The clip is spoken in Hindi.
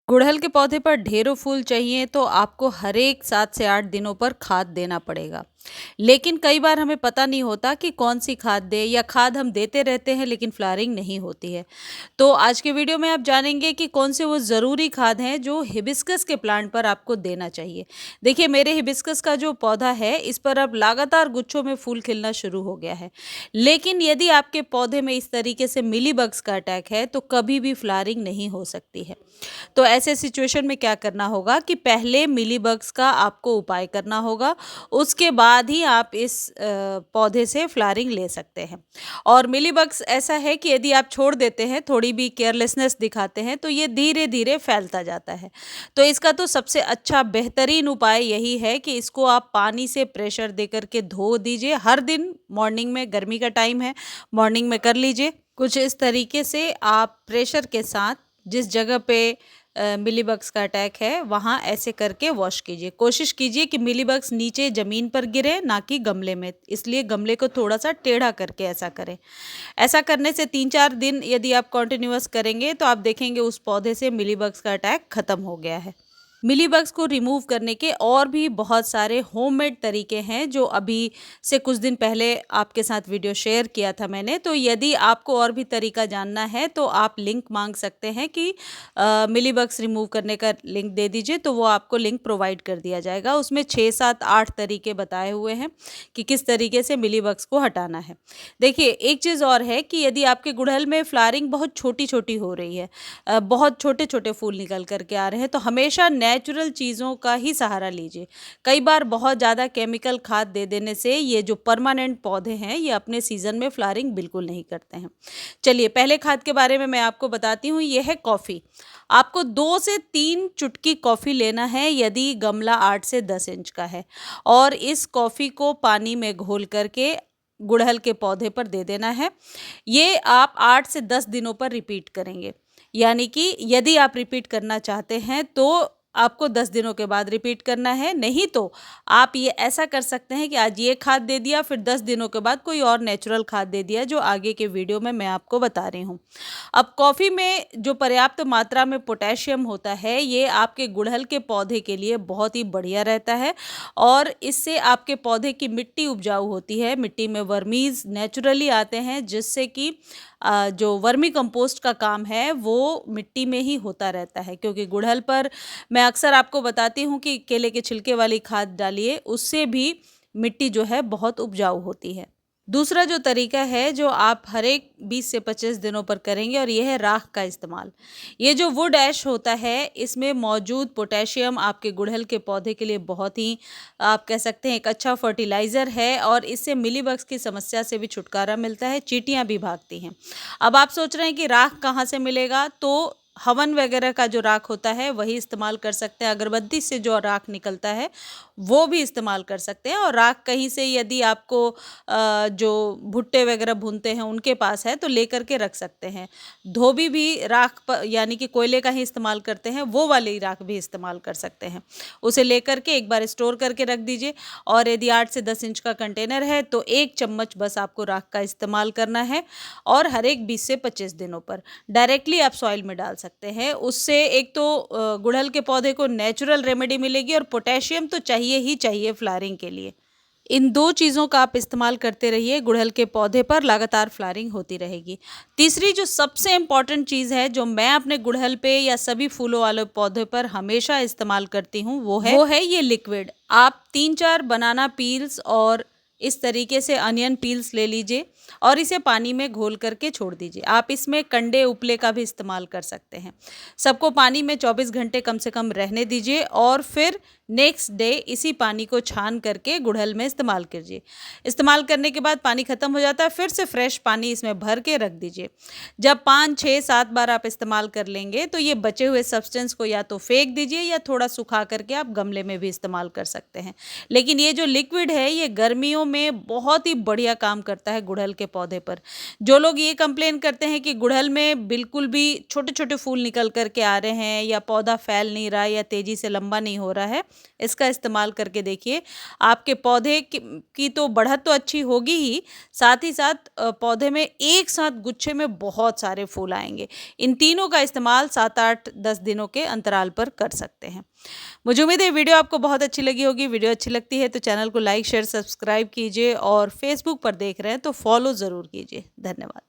गुड़हल के पौधे पर ढेरों फूल चाहिए तो आपको हर एक 7 से 8 दिनों पर खाद देना पड़ेगा। लेकिन कई बार हमें पता नहीं होता कि कौन सी खाद दें या खाद हम देते रहते हैं लेकिन फ्लावरिंग नहीं होती है। तो आज के वीडियो में आप जानेंगे कि कौन से वो ज़रूरी खाद हैं जो हिबिस्कस के प्लांट पर आपको देना चाहिए। देखिए, मेरे हिबिस्कस का जो पौधा है इस पर अब लगातार गुच्छों में फूल खिलना शुरू हो गया है। लेकिन यदि आपके पौधे में इस तरीके से मिलीबग्स का अटैक है तो कभी भी फ्लावरिंग नहीं हो सकती है। तो ऐसे सिचुएशन में क्या करना होगा कि पहले मिलीबग्स का आपको उपाय करना होगा, उसके बाद ही आप इस पौधे से फ्लावरिंग ले सकते हैं। और मिलीबग्स ऐसा है कि यदि आप छोड़ देते हैं, थोड़ी भी केयरलेसनेस दिखाते हैं, तो ये धीरे धीरे फैलता जाता है। तो इसका तो सबसे अच्छा बेहतरीन उपाय यही है कि इसको आप पानी से प्रेशर दे करके धो दीजिए हर दिन। मॉर्निंग में, गर्मी का टाइम है, मॉर्निंग में कर लीजिए। कुछ इस तरीके से आप प्रेशर के साथ जिस जगह पे मिलीबग्स का अटैक है वहाँ ऐसे करके वॉश कीजिए। कोशिश कीजिए कि मिलीबग्स नीचे ज़मीन पर गिरे, ना कि गमले में, इसलिए गमले को थोड़ा सा टेढ़ा करके ऐसा करें। ऐसा करने से 3-4 दिन यदि आप कंटिन्यूअस करेंगे तो आप देखेंगे उस पौधे से मिलीबग्स का अटैक ख़त्म हो गया है। मिलीबग्स को रिमूव करने के और भी बहुत सारे होममेड तरीके हैं जो अभी से कुछ दिन पहले आपके साथ वीडियो शेयर किया था मैंने। तो यदि आपको और भी तरीका जानना है तो आप लिंक मांग सकते हैं कि मिलीबग्स रिमूव करने का लिंक दे दीजिए, तो वो आपको लिंक प्रोवाइड कर दिया जाएगा। उसमें 6-7-8 तरीके बताए हुए हैं कि किस तरीके से मिलीबग्स को हटाना है। देखिए, एक चीज़ और है कि यदि आपके गुड़हल में फ्लावरिंग बहुत छोटी छोटी हो रही है, बहुत छोटे छोटे फूल निकल करके आ रहे हैं, तो हमेशा नेचुरल चीज़ों का ही सहारा लीजिए। कई बार बहुत ज़्यादा केमिकल खाद दे देने से ये जो परमानेंट पौधे हैं ये अपने सीज़न में फ्लावरिंग बिल्कुल नहीं करते हैं। चलिए, पहले खाद के बारे में मैं आपको बताती हूँ। ये है कॉफ़ी। आपको 2 से 3 चुटकी कॉफ़ी लेना है यदि गमला 8 से 10 इंच का है, और इस कॉफ़ी को पानी में घोल करके गुड़हल के पौधे पर दे देना है। ये आप 8 से 10 दिनों पर रिपीट करेंगे। यानी कि यदि आप रिपीट करना चाहते हैं तो आपको 10 दिनों के बाद रिपीट करना है, नहीं तो आप ये ऐसा कर सकते हैं कि आज ये खाद दे दिया, फिर 10 दिनों के बाद कोई और नेचुरल खाद दे दिया, जो आगे के वीडियो में मैं आपको बता रही हूँ। अब कॉफ़ी में जो पर्याप्त मात्रा में पोटेशियम होता है ये आपके गुड़हल के पौधे के लिए बहुत ही बढ़िया रहता है, और इससे आपके पौधे की मिट्टी उपजाऊ होती है। मिट्टी में वर्मीज़ नेचुरली आते हैं, जिससे कि जो वर्मी कंपोस्ट का काम है वो मिट्टी में ही होता रहता है। क्योंकि गुड़हल पर मैं अक्सर आपको बताती हूँ कि केले के छिलके वाली खाद डालिए, उससे भी मिट्टी जो है बहुत उपजाऊ होती है। दूसरा जो तरीका है जो आप हर एक 20 से 25 दिनों पर करेंगे, और ये है राख का इस्तेमाल। ये जो वुड ऐश होता है इसमें मौजूद पोटेशियम आपके गुड़हल के पौधे के लिए बहुत ही, आप कह सकते हैं, एक अच्छा फर्टिलाइज़र है, और इससे मिलीबग्स की समस्या से भी छुटकारा मिलता है, चींटियाँ भी भागती हैं। अब आप सोच रहे हैं कि राख कहाँ से मिलेगा, तो हवन वगैरह का जो राख होता है वही इस्तेमाल कर सकते हैं। अगरबत्ती से जो राख निकलता है वो भी इस्तेमाल कर सकते हैं। और राख कहीं से यदि आपको जो भुट्टे वगैरह भूनते हैं उनके पास है तो लेकर के रख सकते हैं। धोबी भी राख यानी कि कोयले का ही इस्तेमाल करते हैं, वो वाली राख भी इस्तेमाल कर सकते हैं। उसे लेकर के एक बार स्टोर करके रख दीजिए। और यदि 8 से 10 इंच का कंटेनर है तो 1 चम्मच बस आपको राख का इस्तेमाल करना है, और हर एक 20 से 25 दिनों पर डायरेक्टली आप सॉइल में डाल सकते हैं। उससे एक तो गुड़हल के पौधे को नेचुरल रेमेडी मिलेगी, और पोटेशियम तो चाहिए ही चाहिए फ्लावरिंग के लिए। इन 2 चीज़ों का आप इस्तेमाल करते रहिए, गुड़हल के पौधे पर लगातार फ्लावरिंग होती रहेगी। तीसरी जो सबसे इम्पॉर्टेंट चीज़ है जो मैं अपने गुड़हल पे या सभी फूलों वाले पौधे पर हमेशा इस्तेमाल करती हूँ वो है ये लिक्विड। आप 3-4 बनाना पील्स और इस तरीके से अनियन पील्स ले लीजिए और इसे पानी में घोल करके छोड़ दीजिए। आप इसमें कंडे उपले का भी इस्तेमाल कर सकते हैं। सबको पानी में 24 घंटे कम से कम रहने दीजिए, और फिर नेक्स्ट डे इसी पानी को छान करके गुड़हल में इस्तेमाल कीजिए। इस्तेमाल करने के बाद पानी ख़त्म हो जाता है, फिर से फ्रेश पानी इसमें भर के रख दीजिए। जब 5-6-7 बार आप इस्तेमाल कर लेंगे तो ये बचे हुए सब्सटेंस को या तो फेंक दीजिए या थोड़ा सुखा करके आप गमले में भी इस्तेमाल कर सकते हैं। लेकिन ये जो लिक्विड है ये गर्मियों में बहुत ही बढ़िया काम करता है गुड़हल के पौधे पर। जो लोग ये कंप्लेन करते हैं कि गुड़हल में बिल्कुल भी छोटे-छोटे फूल निकल कर के आ रहे हैं या पौधा फैल नहीं रहा है या तेज़ी से लंबा नहीं हो रहा है, इसका इस्तेमाल करके देखिए। आपके पौधे की तो बढ़त तो अच्छी होगी ही, साथ ही साथ पौधे में एक साथ गुच्छे में बहुत सारे फूल आएँगे। इन तीनों का इस्तेमाल 7, 8, 10 दिनों के अंतराल पर कर सकते हैं। मुझे उम्मीद है वीडियो आपको बहुत अच्छी लगी होगी। वीडियो अच्छी लगती है तो चैनल को लाइक, शेयर, सब्सक्राइब कीजिए और फेसबुक पर देख रहे हैं तो फॉलो ज़रूर कीजिए। धन्यवाद।